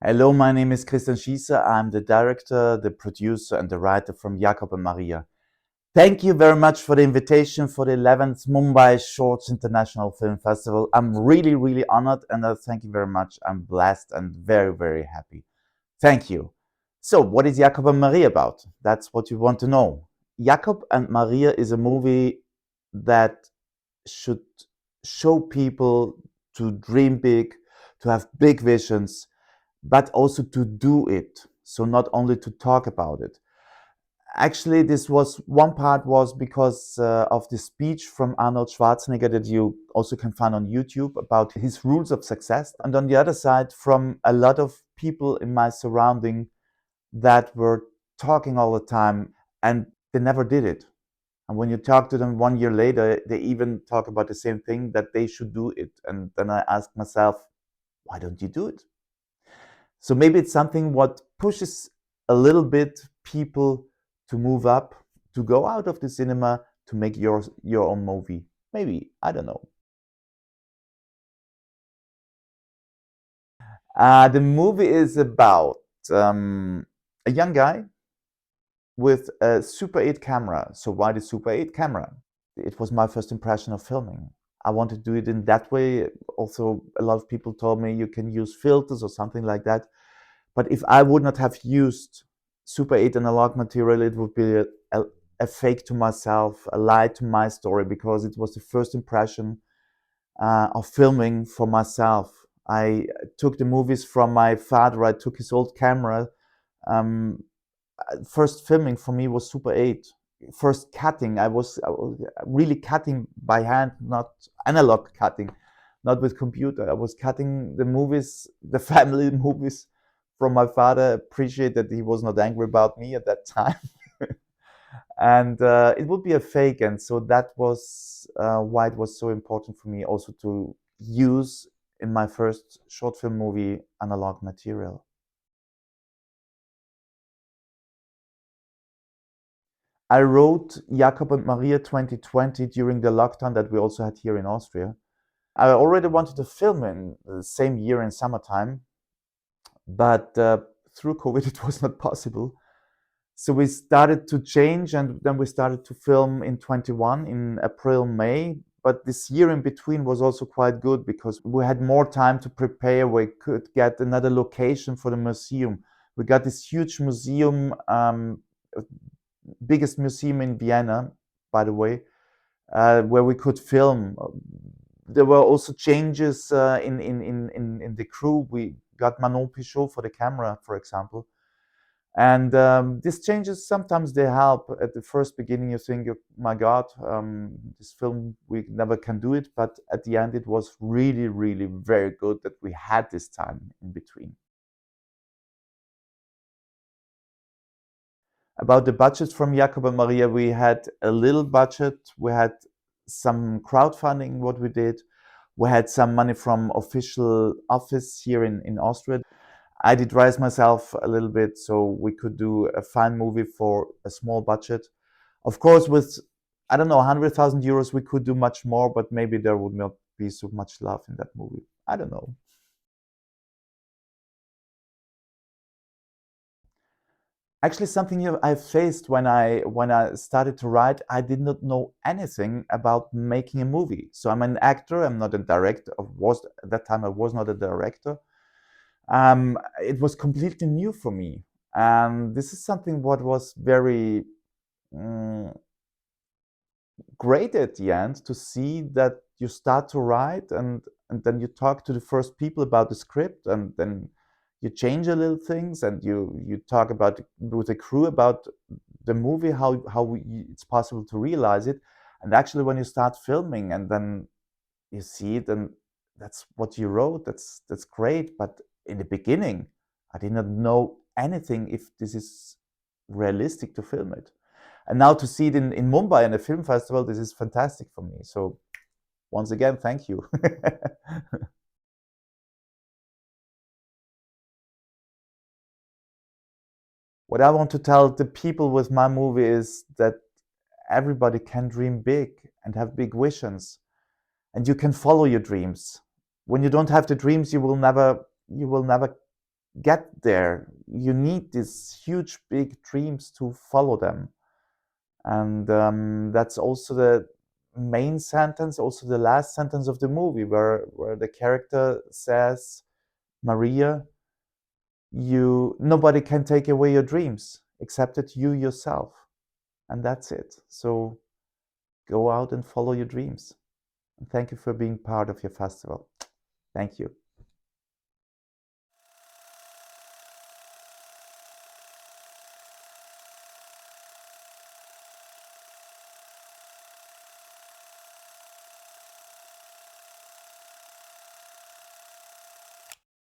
Hello, my name is Christian Schießer. I'm the director, the producer, and the writer from Jakob and Maria. Thank you very much for the invitation for the 11th Mumbai Shorts International Film Festival. I'm really, really honored, and thank you very much. I'm blessed and very, very happy. Thank you. So, what is Jakob and Maria about? That's what you want to know. Jakob and Maria is a movie that should show people to dream big, to have big visions, but also to do it. So not only to talk about it. Actually, this was one part was because of the speech from Arnold Schwarzenegger that you also can find on YouTube about his rules of success. And on the other side, from a lot of people in my surrounding that were talking all the time and they never did it. And when you talk to them 1 year later, they even talk about the same thing that they should do it. And then I ask myself, why don't you do it? So maybe it's something what pushes a little bit people to move up, to go out of the cinema, to make your own movie. Maybe, I don't know. The movie is about a young guy with a Super 8 camera. So why the Super 8 camera? It was my first impression of filming. I wanted to do it in that way. Also, a lot of people told me you can use filters or something like that. But if I would not have used Super 8 analog material, it would be a fake to myself, a lie to my story, because it was the first impression of filming for myself. I took the movies from my father. I took his old camera. Um, First filming for me was Super 8. First cutting, I was really cutting by hand, not analog cutting, not with computer. I was cutting the movies, the family movies from my father. Appreciate that he was not angry about me at that time. And it would be a fake, and so that was why it was so important for me also to use in my first short film movie analog material. I wrote Jakob and Maria 2020 during the lockdown that we also had here in Austria. I already wanted to film in the same year in summertime, but through COVID it was not possible. So we started to change, and then we started to film in 21 in April, May. But this year in between was also quite good because we had more time to prepare. We could get another location for the museum. We got this huge museum, biggest museum in Vienna, by the way, where we could film. There were also changes in the crew. We got Manon Pichot for the camera, for example. And these changes sometimes they help. At the first beginning, you think, "Oh my God, this film we never can do it." But at the end, it was really, really very good that we had this time in between. About the budget from Jakob and Maria, we had a little budget. We had some crowdfunding, what we did. We had some money from official office here in Austria. I did raise myself a little bit so we could do a fine movie for a small budget. Of course, with, I don't know, 100,000 euros, we could do much more, but maybe there would not be so much love in that movie. I don't know. Actually, something I faced when I started to write, I did not know anything about making a movie. So I'm an actor. I'm not a director. Was at that time I was not a director. It was completely new for me, and this is something what was very mm, great at the end to see that you start to write, and then you talk to the first people about the script, and then you change a little things, and you talk about with the crew about the movie, it's possible to realize it. And actually when you start filming and then you see it, and that's what you wrote, that's great. But in the beginning I did not know anything if this is realistic to film it. And now to see it in Mumbai in a film festival, this is fantastic for me. So once again, thank you. What I want to tell the people with my movie is that everybody can dream big and have big visions, and you can follow your dreams. When you don't have the dreams, you will never get there, you need these huge, big dreams to follow them. And that's also the main sentence, also the last sentence of the movie, where the character says, Maria, nobody can take away your dreams except that you yourself. And that's it. So go out and follow your dreams. And thank you for being part of your festival. Thank you.